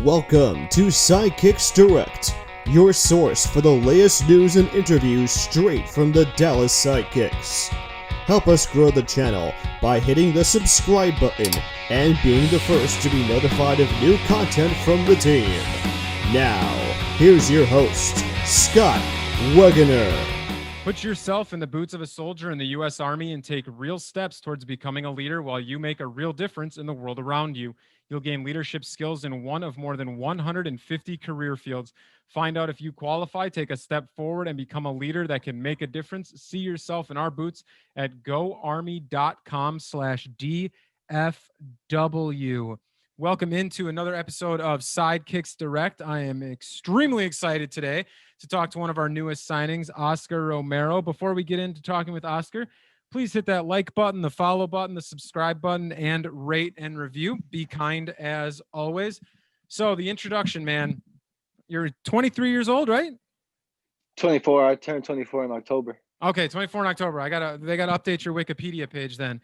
Welcome to SidekicksDirect, your source for the latest news and interviews straight from the Dallas Sidekicks. Help us grow the channel by hitting the subscribe button and being the first to be notified of new content from the team. Now, here's your host, Scott Wegener. Put yourself in the boots of a soldier in the U.S. Army and take real steps towards becoming a leader while you make a real difference in the world around you. You'll gain leadership skills in one of more than 150 career fields. Find out if you qualify, take a step forward, and become a leader that can make a difference. See yourself in our boots at goarmy.com/DFW. Welcome into another episode of Sidekicks Direct. I am extremely excited today to talk to one of our newest signings, Oscar Romero. Before we get into talking with Oscar, please hit that like button, the follow button, the subscribe button, and rate and review. Be kind as always. So the introduction, man, you're 23 years old, right? 24. I turned 24 in October. Okay, 24 in October. They gotta update your Wikipedia page then.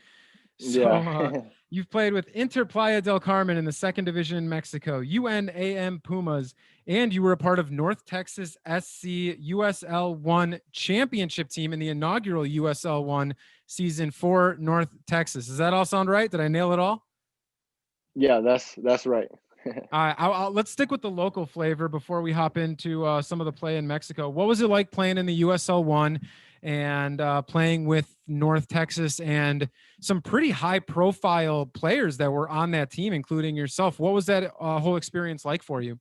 So Yeah. you've played with Inter Playa del Carmen in the second division in Mexico, UNAM Pumas, and you were a part of North Texas SC USL1 championship team in the inaugural USL1 season for North Texas. Does that all sound right? Did I nail it all? Yeah, that's right. Let's stick with the local flavor before we hop into some of the play in Mexico. What was it like playing in the USL1 and playing with North Texas and some pretty high-profile players that were on that team, including yourself? What was that whole experience like for you?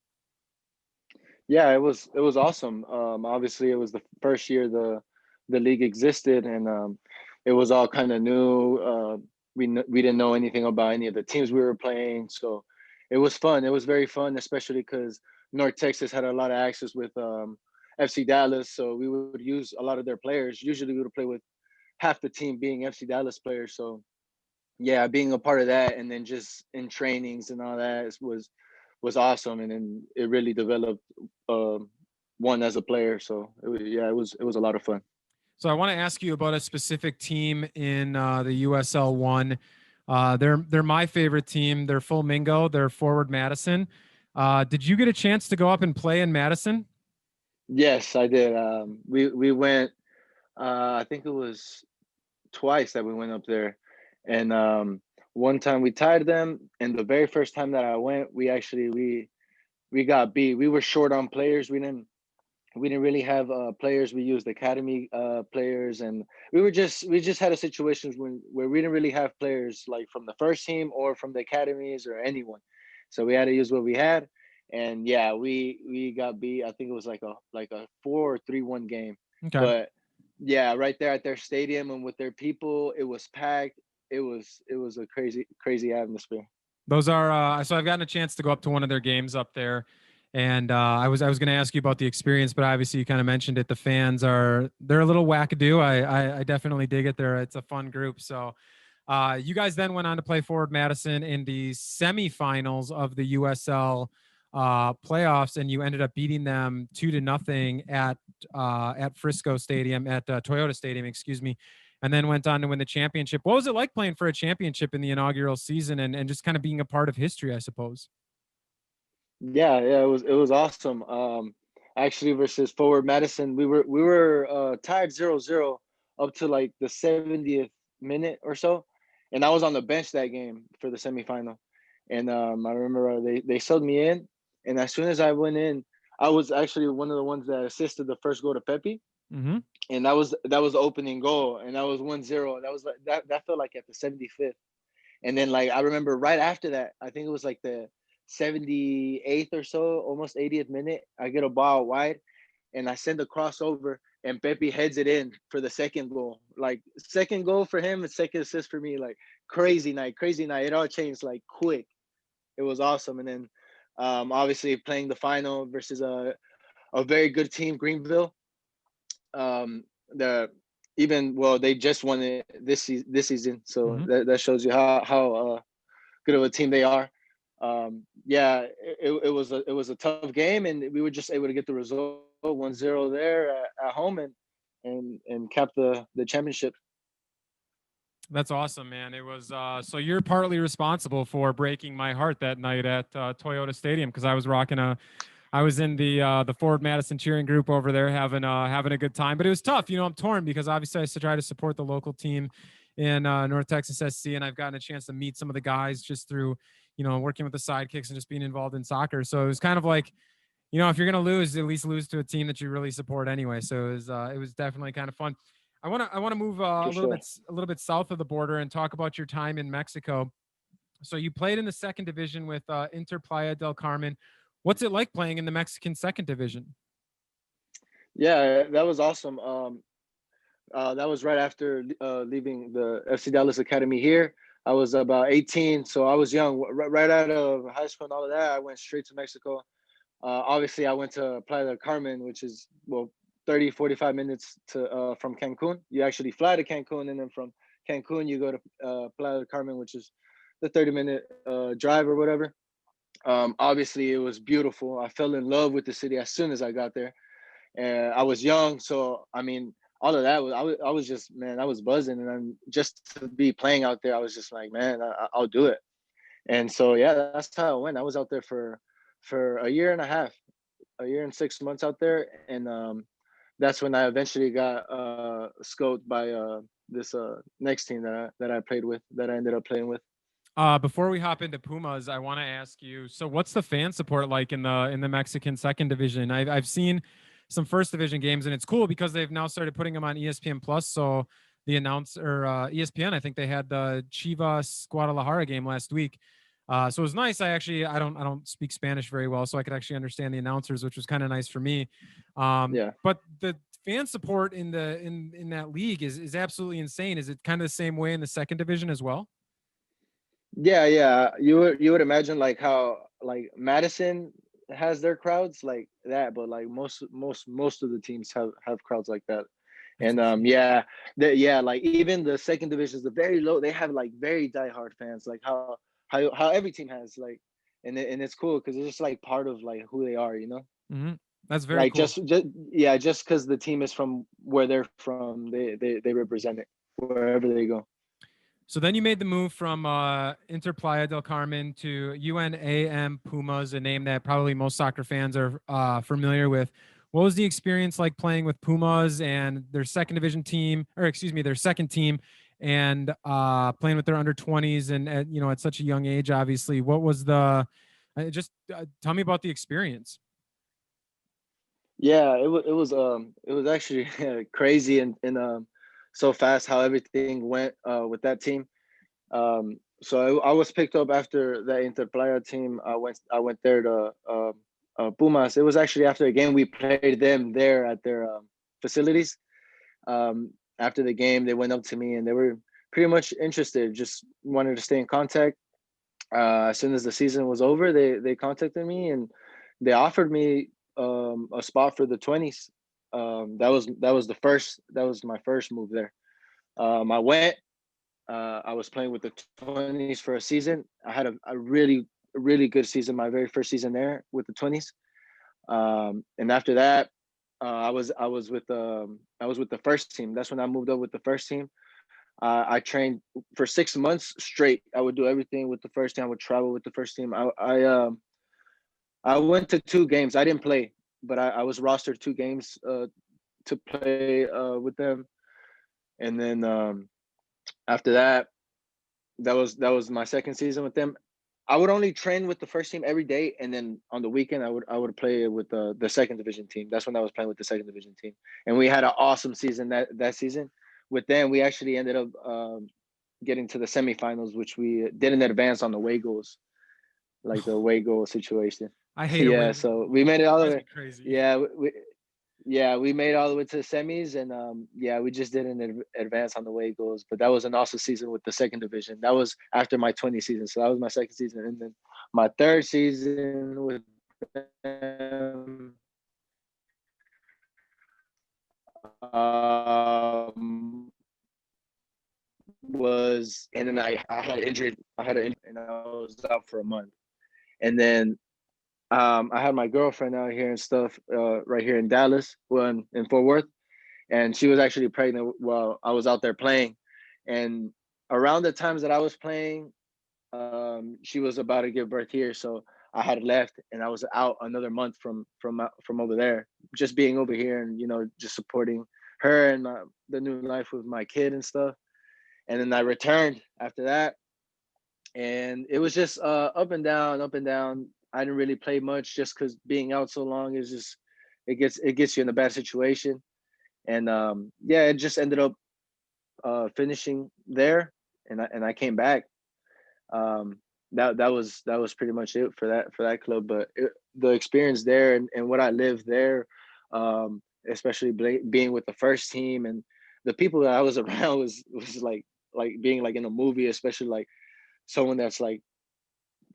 Yeah, it was awesome. Obviously, it was the first year the league existed, and it was all kind of new. We didn't know anything about any of the teams we were playing, so it was fun. It was very fun, especially because North Texas had a lot of access with FC Dallas, so we would use a lot of their players. Usually, we would play with half the team being FC Dallas players. So, yeah, being a part of that, and then just in trainings and all that was awesome, and then it really developed one as a player. So, it was a lot of fun. So I want to ask you about a specific team in the USL1. They're my favorite team. They're Flamingo. They're Forward Madison. Did you get a chance to go up and play in Madison? Yes, I did. We went. I think it was twice that we went up there, and one time we tied them, and the very first time that I went, we got beat. We were short on players. We didn't really have players. We used academy players, and we just had a situation where we didn't really have players like from the first team or from the academies or anyone. So we had to use what we had, and yeah, we got beat. I think it was like a 4-3-1 game. Okay. But yeah, right there at their stadium and with their people, it was packed. It was a crazy atmosphere. Those are so I've gotten a chance to go up to one of their games up there, and I was going to ask you about the experience, but obviously you kind of mentioned it. The fans they're a little wackadoo. I definitely dig it. It's a fun group. So you guys then went on to play Forward Madison in the semifinals of the USL playoffs, and you ended up beating them 2-0 at Frisco Stadium, at Toyota Stadium, excuse me, and then went on to win the championship. What was it like playing for a championship in the inaugural season and just kind of being a part of history, I suppose? Yeah, it was awesome. Actually, versus Forward Madison, we were tied 0-0 up to like the 70th minute or so, and I was on the bench that game for the semifinal. And I remember they subbed me in, and as soon as I went in, I was actually one of the ones that assisted the first goal to Pepe, Mm-hmm. and that was the opening goal, and that was 1-0. That was like that felt like at the 75th. And then like I remember right after that, I think it was like the 78th or so, almost 80th minute, I get a ball wide and I send a crossover and Pepe heads it in for the second goal. Like second goal for him and second assist for me. Like crazy night. It all changed like quick. It was awesome. And then obviously playing the final versus a very good team, Greenville. They just won it this season, so Mm-hmm. that shows you how good of a team they are. Yeah, it was a tough game, and we were just able to get the result 1-0 there at home and cap the championship. That's awesome, man. It was so you're partly responsible for breaking my heart that night at Toyota Stadium, because I was in the Ford Madison cheering group over there having a good time. But it was tough. I'm torn because obviously I try to support the local team in North Texas SC, and I've gotten a chance to meet some of the guys just through working with the Sidekicks and just being involved in soccer. So it was kind of like, if you're gonna lose, at least lose to a team that you really support anyway. So it was definitely kind of fun. I wanna move For sure. a little bit south of the border and talk about your time in Mexico. So you played in the second division with Inter Playa del Carmen. What's it like playing in the Mexican second division? Yeah, that was awesome. That was right after leaving the FC Dallas Academy here. I was about 18, so I was young. Right out of high school and all of that, I went straight to Mexico. Obviously, I went to Playa del Carmen, which is 30, 45 minutes from Cancun. You actually fly to Cancun, and then from Cancun, you go to Playa del Carmen, which is the 30-minute drive or whatever. Obviously, it was beautiful. I fell in love with the city as soon as I got there. And I was young, so I mean, all of that was I was just, man, I was buzzing, and then just to be playing out there, I was just like, man, I'll do it. And so yeah, that's how it went. I was out there for a year and a half, a year and 6 months out there, and that's when I eventually got scoped by this next team that I played with, that I ended up playing with. Before we hop into Pumas, I want to ask you, so what's the fan support like in the Mexican second division? I've seen some first division games, and it's cool because they've now started putting them on ESPN Plus. So the announcer, ESPN, I think they had the Chivas Guadalajara game last week. So it was nice. I don't speak Spanish very well, so I could actually understand the announcers, which was kind of nice for me. Yeah. But the fan support in that league is absolutely insane. Is it kind of the same way in the second division as well? Yeah. You would imagine like how like Madison has their crowds like that, but like most of the teams have crowds like that. That's And insane. yeah, like even the second division is the very low. They have like very diehard fans, like how every team has like, and it's cool because it's just like part of like who they are, you know. Hmm. That's very Like cool. just because the team is from where they're from, they represent it wherever they go. So then you made the move from Inter Playa del Carmen to UNAM Pumas, a name that probably most soccer fans are familiar with. What was the experience like playing with Pumas and their second division team, or excuse me, their second team, and playing with their under 20s and at such a young age? Obviously, what was the? Just tell me about the experience. Yeah, it was actually crazy and so fast how everything went with that team. So I was picked up after the Interplaya team. I went there to Pumas. It was actually after a game we played them there at their facilities. After the game, they went up to me and they were pretty much interested, just wanted to stay in contact. As soon as the season was over, they contacted me and they offered me a spot for the 20s. That was my first move there. I went. I was playing with the 20s for a season. I had a really good season, my very first season there with the 20s. And after that, I was with the first team. That's when I moved up with the first team. I trained for 6 months straight. I would do everything with the first team. I would travel with the first team. I went to 2 games. I didn't play, but I was rostered 2 games to play with them. And then after that, that was my second season with them. I would only train with the first team every day, and then on the weekend I would play with the second division team. That's when I was playing with the second division team, and we had an awesome season that season. With them, we actually ended up getting to the semifinals, which we didn't advance on the away goals, like the away goal situation. I hate Yeah, away so goals. we made it all the Drives me way. crazy. Yeah, we made it all the way to the semis, and yeah, we just didn't advance on the way goals. But that was an awesome season with the second division. That was after my 20 season, so that was my second season, and then my third season with them, um, was, and then I had injured. I had an injury, and I was out for a month, and then I had my girlfriend out here and stuff, right here in Dallas, well, in Fort Worth, and she was actually pregnant while I was out there playing, and around the times that I was playing, she was about to give birth here, so I had left and I was out another month from over there, just being over here and just supporting her and the new life with my kid and stuff. And then I returned after that, and it was just up and down, up and down. I didn't really play much just because being out so long is just it gets you in a bad situation. And yeah, it just ended up finishing there, and I came back. um that was pretty much it for that club. But the experience there and what I lived there, especially being with the first team and the people that I was around was like being like in a movie, especially like someone that's like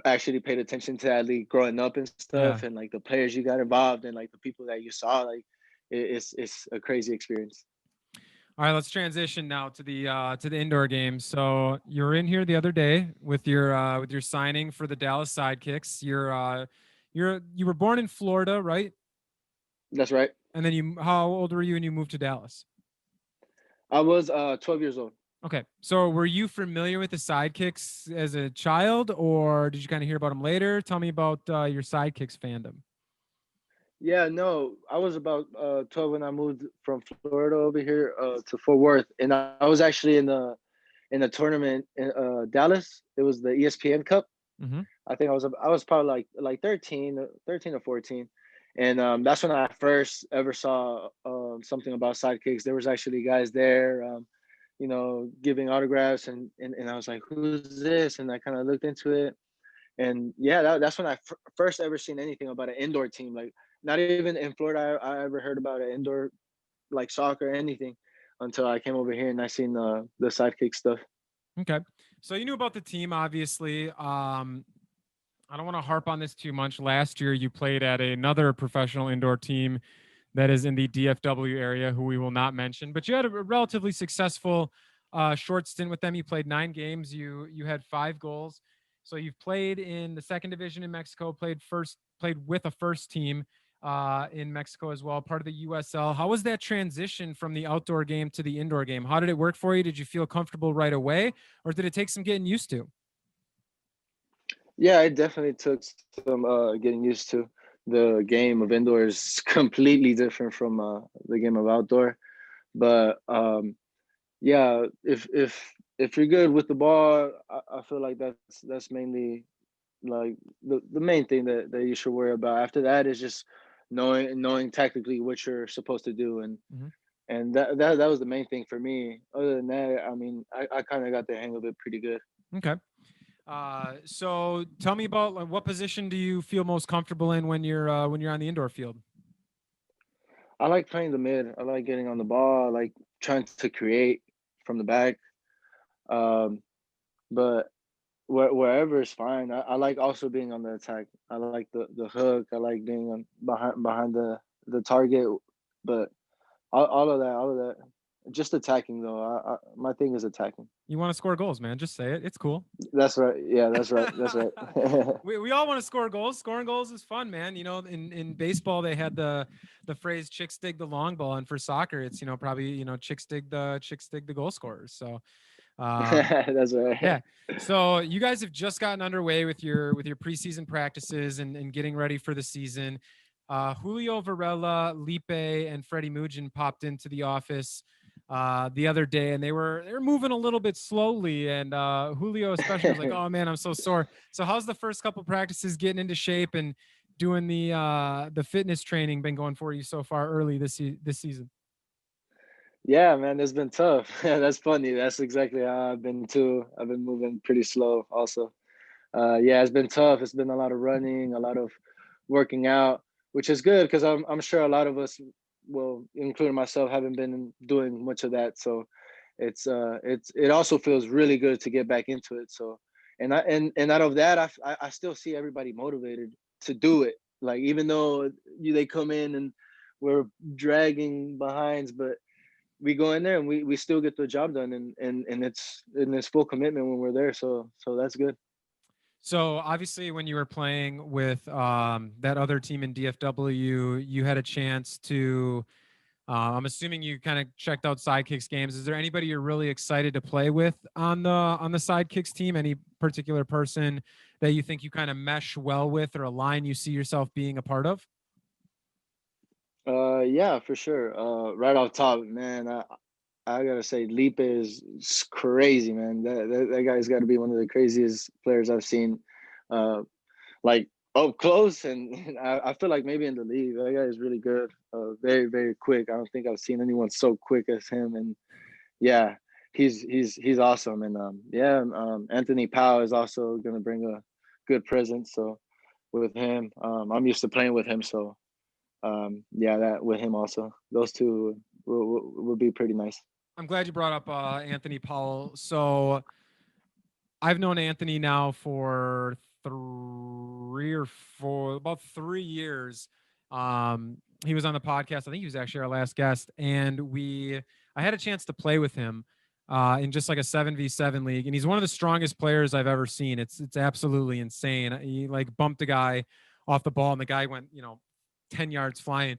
actually paid attention to that league growing up and Yeah. stuff, and like the players you got involved and like the people that you saw, like it's a crazy experience. All right, let's transition now to the indoor games. So you're in here the other day with your signing for the Dallas Sidekicks. You were born in Florida, right? That's right. And then how old were you when you moved to Dallas? I was 12 years old. Okay. So were you familiar with the Sidekicks as a child, or did you kind of hear about them later? Tell me about your Sidekicks fandom. Yeah, no, I was about 12 when I moved from Florida over here to Fort Worth, and I was actually in a tournament in Dallas. It was the ESPN Cup. Mm-hmm. I was probably like 13 or 14, and that's when I first ever saw something about sidekicks. There was actually guys there, giving autographs, and I was like, "Who's this?" And I kind of looked into it, and yeah, that's when I first ever seen anything about an indoor team. Like not even in Florida, I ever heard about an indoor like soccer or anything until I came over here and I seen the sidekick stuff. Okay. So you knew about the team, obviously. I don't want to harp on this too much. Last year, you played at another professional indoor team that is in the DFW area, who we will not mention. But you had a relatively successful short stint with them. You played 9 games. You had 5 goals. So you've played in the second division in Mexico. Played with a first team in Mexico as well, part of the USL. How was that transition from the outdoor game to the indoor game? How did it work for you? Did you feel comfortable right away, or did it take some getting used to? Yeah, it definitely took some getting used to. The game of indoor is completely different from the game of outdoor. But yeah, if you're good with the ball, I feel like that's mainly like the main thing that you should worry about. After that is just knowing tactically what you're supposed to do, Mhm. and that was the main thing for me. Other than that, I mean, I kind of got the hang of it pretty good. Okay. So tell me about like, what position do you feel most comfortable in when you're on the indoor field? I like playing the mid. I like getting on the ball. I like trying to create from the back. Um, but wherever is fine. I like also being on the attack. I like the hook. I like being on behind the target. But all of that, just attacking though. My thing is attacking. You want to score goals, man. Just say it. It's cool. That's right. Yeah, that's right. That's right. We all want to score goals. Scoring goals is fun, man. You know, in baseball they had the phrase "chicks dig the long ball," and for soccer it's probably chicks dig the goal scorers. So That's right. yeah. So you guys have just gotten underway with your preseason practices and getting ready for the season. Julio Varela, Lipe, and Freddie Mugin popped into the office the other day, and they were moving a little bit slowly. And Julio especially was like, "Oh man, I'm so sore." So how's the first couple practices getting into shape and doing the fitness training been going for you so far early this season? Yeah, man, it's been tough. That's funny. That's exactly how I've been too. I've been moving pretty slow also. Yeah, it's been tough. It's been a lot of running, a lot of working out, which is good because I'm sure a lot of us, well, including myself, haven't been doing much of that. So it also feels really good to get back into it. So and out of that, I still see everybody motivated to do it. Like even though they come in and we're dragging behinds, but we go in there and we still get the job done, and it's full commitment when we're there. So that's good. So obviously, when you were playing with that other team in DFW, you had a chance to I'm assuming you kind of checked out Sidekicks games. Is there anybody you're really excited to play with on the Sidekicks team? Any particular person that you think you kind of mesh well with, or a line you see yourself being a part of? Yeah, for sure. Right off top, man, I gotta say, Lipe is crazy, man. That guy's got to be one of the craziest players I've seen, uh, like up close, and I feel like maybe in the league. That guy is really good. Very very quick. I don't think I've seen anyone so quick as him. And yeah, he's awesome. And yeah, Anthony Powell is also gonna bring a good presence. So with him, I'm used to playing with him. So yeah, that with him also. Those two will be pretty nice. I'm glad you brought up Anthony Powell. So I've known Anthony now for about 3 years. He was on the podcast. I think he was actually our last guest, and I had a chance to play with him in just like a 7v7 league, and he's one of the strongest players I've ever seen. It's absolutely insane. He like bumped a guy off the ball, and the guy went 10 yards flying.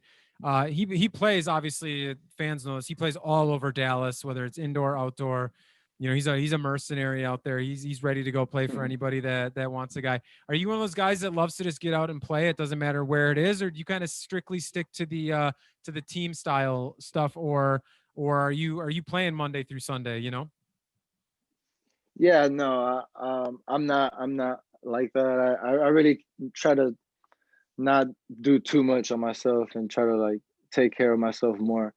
He plays, obviously fans know this. He plays all over Dallas, whether it's indoor, outdoor. He's a mercenary out there. He's ready to go play for anybody that wants a guy. Are you one of those guys that loves to just get out and play? It doesn't matter where it is, or do you kind of strictly stick to the team style stuff, or are you playing Monday through Sunday? Yeah, no, I'm not like that. I really try to not do too much on myself and try to like take care of myself more.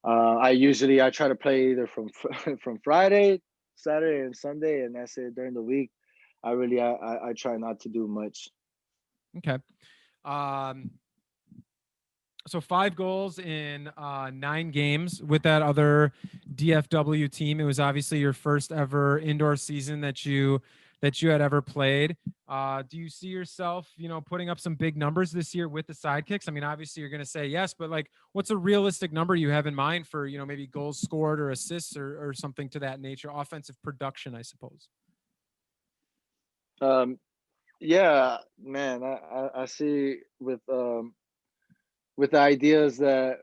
I try to play either from from Friday, Saturday, and Sunday, and that's it. During the week, I try not to do much. Okay. Um, so 5 goals in 9 games with that other DFW team. It was obviously your first ever indoor season that you had ever played. Do you see yourself, putting up some big numbers this year with the Sidekicks? I mean, obviously you're going to say yes, but like, what's a realistic number you have in mind for, maybe goals scored or assists or something to that nature, offensive production, I suppose? Yeah, man, I see with the ideas that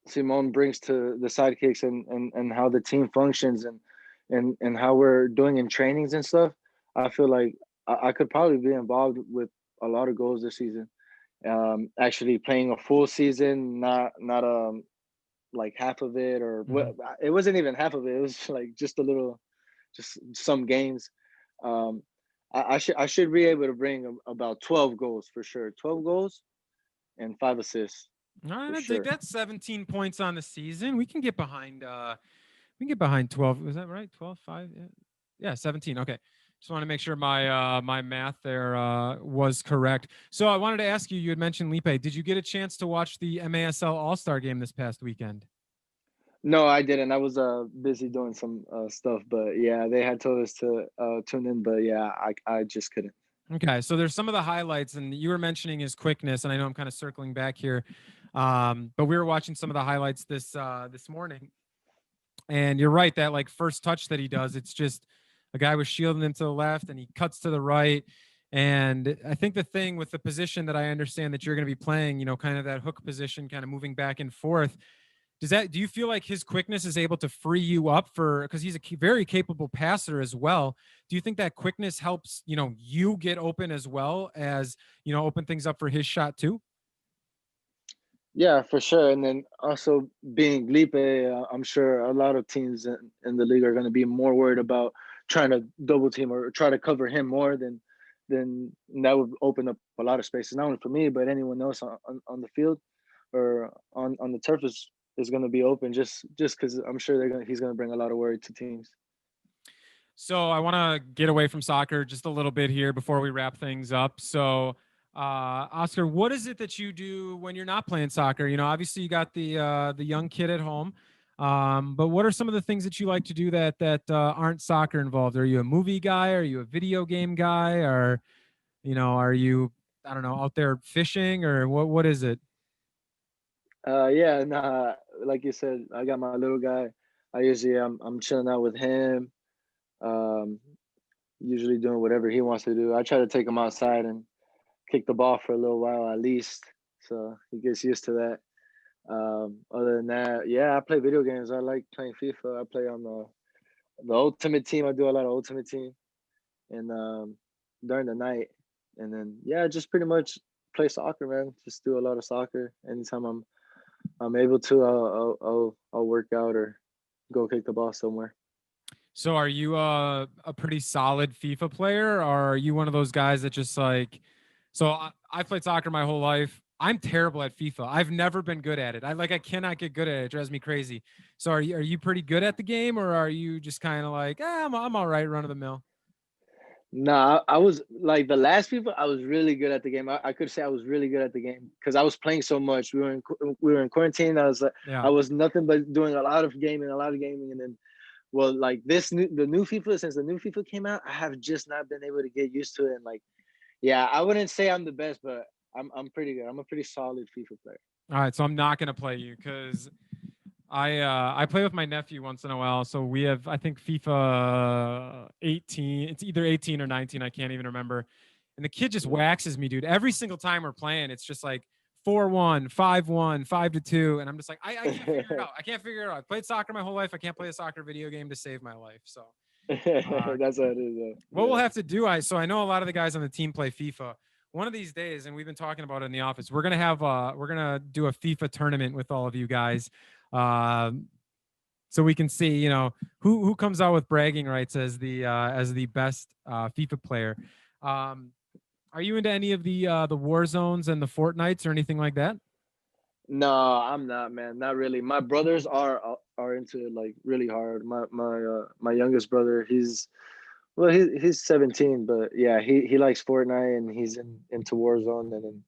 Simone brings to the Sidekicks, and how the team functions, and how we're doing in trainings and stuff. I feel like I could probably be involved with a lot of goals this season. Actually playing a full season, not like half of it, or Mm-hmm. what. It wasn't even half of it. It was like just a little, just some games. Um, I should be able to bring about 12 goals for sure. 12 goals and 5 assists All right, for I dig sure. that. 17 points on the season. We can get behind 12. Was that right? 12, 5? Yeah, 17. Okay. Just want to make sure my math there was correct. So I wanted to ask you, you had mentioned Lipe. Did you get a chance to watch the MASL All-Star game this past weekend? No, I didn't. I was busy doing some stuff, but yeah, they had told us to tune in, but yeah, I just couldn't. Okay, so there's some of the highlights, and you were mentioning his quickness, and I know I'm kind of circling back here, but we were watching some of the highlights this morning, and you're right, that like first touch that he does, it's just a guy was shielding him to the left, and he cuts to the right. And I think the thing with the position that I understand that you're going to be playing, kind of that hook position, kind of moving back and forth, do you feel like his quickness is able to free you up because he's a very capable passer as well? Do you think that quickness helps, you get open as well as, open things up for his shot too? Yeah, for sure. And then also being Lipe, I'm sure a lot of teams in the league are going to be more worried about trying to double team or try to cover him more than that would open up a lot of spaces, not only for me, but anyone else on the field or on the turf is going to be open just because I'm sure he's going to bring a lot of worry to teams. So I want to get away from soccer just a little bit here before we wrap things up. So, Oscar, what is it that you do when you're not playing soccer? Obviously you got the young kid at home, but what are some of the things that you like to do that aren't soccer involved? Are you a movie guy? Are you a video game guy? Or are you, I don't know, out there fishing, or what is it? Yeah, nah, like you said, I got my little guy. I'm chilling out with him. Um, Usually doing whatever he wants to do. I try to take him outside and kick the ball for a little while at least, so he gets used to that. Other than that, yeah, I play video games. I like playing FIFA. I play on the Ultimate Team. I do a lot of Ultimate Team, and during the night, and then yeah, just pretty much play soccer, man. Just do a lot of soccer. Anytime I'm able to, I'll work out or go kick the ball somewhere. So are you a pretty solid FIFA player, or are you one of those guys that just like, so I've played soccer my whole life. I'm terrible at FIFA. I've never been good at it. I cannot get good at it. It drives me crazy. So are you pretty good at the game, or are you just kind of like, I'm all right, run of the mill? Nah, I was like the last FIFA. I was really good at the game. I could say I was really good at the game because I was playing so much. We were in quarantine. Yeah. I was nothing but doing a lot of gaming, and then well, like the new FIFA, since the new FIFA came out, I have just not been able to get used to it. And like, yeah, I wouldn't say I'm the best, but I'm pretty good. I'm a pretty solid FIFA player. All right, so I'm not gonna play you because I play with my nephew once in a while. So we have, I think, FIFA 18. It's either 18 or 19. I can't even remember. And the kid just waxes me, dude. Every single time we're playing, it's just like 4-1, 5-1, 5-2. And I'm just like, I can't figure it out. I can't figure it out. I played soccer my whole life. I can't play a soccer video game to save my life. So That's what it is. what Yeah. we'll have to do, I know a lot of the guys on the team play FIFA. One of these days, and we've been talking about it in the office, we're gonna do a FIFA tournament with all of you guys. So we can see, who comes out with bragging rights as the best FIFA player. Are you into any of the war zones and the Fortnites or anything like that? No, I'm not, man. Not really. My brothers are into it like really hard. My youngest brother, he's 17, but yeah, he likes Fortnite and he's into Warzone. And then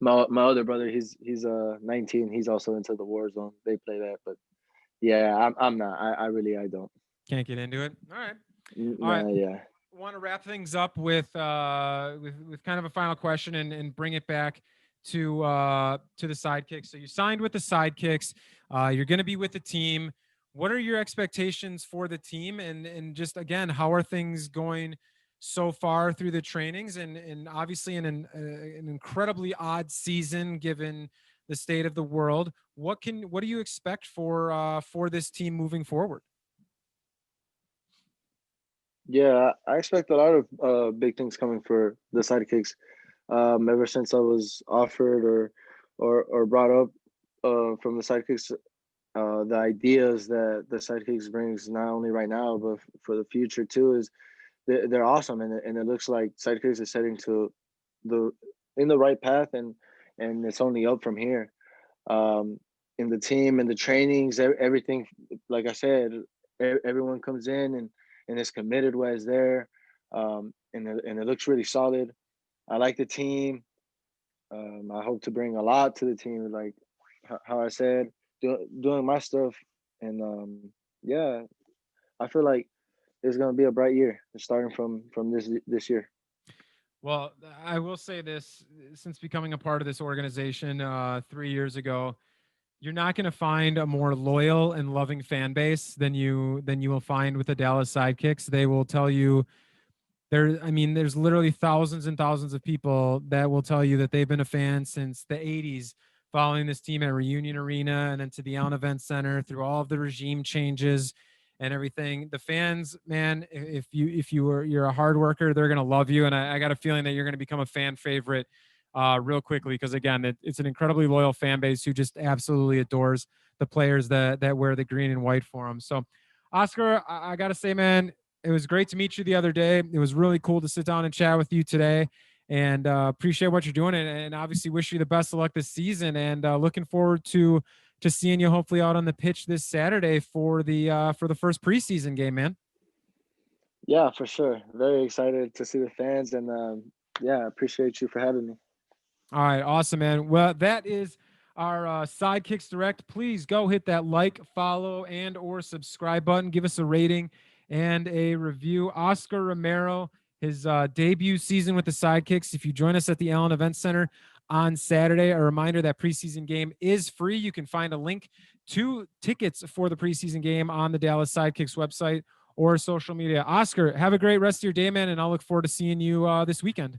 my other brother, he's 19. He's also into the Warzone. They play that, but yeah, I'm not. I don't. Can't get into it. All right. All Nah, right. yeah. Want to wrap things up with kind of a final question and bring it back to the Sidekicks. So you signed with the Sidekicks. You're going to be with the team. What are your expectations for the team? And just again, how are things going so far through the trainings? And obviously in an incredibly odd season given the state of the world. What do you expect for this team moving forward? Yeah, I expect a lot of big things coming for the Sidekicks. Ever since I was offered or brought up from the Sidekicks, the ideas that the Sidekicks brings not only right now but for the future too is they're awesome, and it looks like Sidekicks is heading to the in the right path, and it's only up from here. Um, in the team and the trainings, everything, like I said, everyone comes in and is committed while it's there, and it looks really solid. I like the team. I hope to bring a lot to the team, like how I said, doing my stuff, and yeah, I feel like it's gonna be a bright year starting from this year. Well, I will say this: since becoming a part of this organization 3 years ago, you're not going to find a more loyal and loving fan base than you will find with the Dallas Sidekicks. They will tell you there's literally thousands and thousands of people that will tell you that they've been a fan since the 80s, following this team at Reunion Arena and then to the Allen Event Center through all of the regime changes and everything. The fans, man, you're a hard worker, they're gonna love you, and I got a feeling that you're gonna become a fan favorite real quickly because again, it's an incredibly loyal fan base who just absolutely adores the players that wear the green and white for them. So, Oscar, I gotta say, man, it was great to meet you the other day. It was really cool to sit down and chat with you today, and appreciate what you're doing, and obviously wish you the best of luck this season. And looking forward to seeing you hopefully out on the pitch this Saturday for the first preseason game, man. Yeah, for sure. Very excited to see the fans, and yeah, appreciate you for having me. All right, awesome, man. Well, that is our Sidekicks Direct. Please go hit that like, follow, and or subscribe button. Give us a rating and a review. Oscar Romero, his debut season with the Sidekicks. If you join us at the Allen Event Center on Saturday, a reminder that preseason game is free. You can find a link to tickets for the preseason game on the Dallas Sidekicks website or social media. Oscar, have a great rest of your day, man, and I'll look forward to seeing you this weekend.